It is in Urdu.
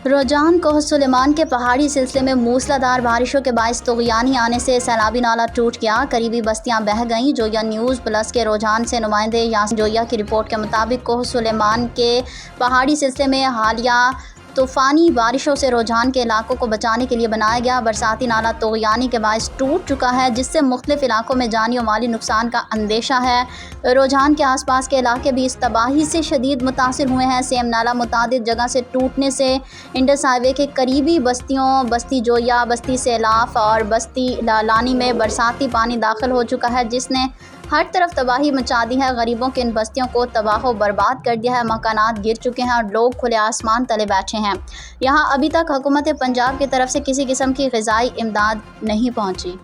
رجحان کوہ سلیمان کے پہاڑی سلسلے میں موسلادھار بارشوں کے باعث طغیانی آنے سے سیلابی نالہ ٹوٹ گیا، قریبی بستیاں بہہ گئیں۔ جویا نیوز پلس کے رجحان سے نمائندے یاسین جویا کی رپورٹ کے مطابق کوہ سلیمان کے پہاڑی سلسلے میں حالیہ طوفانی بارشوں سے رجحان کے علاقوں کو بچانے کے لیے بنایا گیا برساتی نالہ طغیانی کے باعث ٹوٹ چکا ہے، جس سے مختلف علاقوں میں جانی و مالی نقصان کا اندیشہ ہے۔ رجحان کے آس پاس کے علاقے بھی اس تباہی سے شدید متاثر ہوئے ہیں۔ سیم نالہ متعدد جگہ سے ٹوٹنے سے انڈس ہائی وے کے قریبی بستیوں بستی جویا، بستی سیلاف اور بستی لالانی میں برساتی پانی داخل ہو چکا ہے، جس نے ہر طرف تباہی مچا دی ہے۔ غریبوں کی ان بستیوں کو تباہ و برباد کر دیا ہے، مکانات گر چکے ہیں اور لوگ کھلے آسمان تلے بیٹھے ہیں۔ یہاں ابھی تک حکومت پنجاب کی طرف سے کسی قسم کی غذائی امداد نہیں پہنچی۔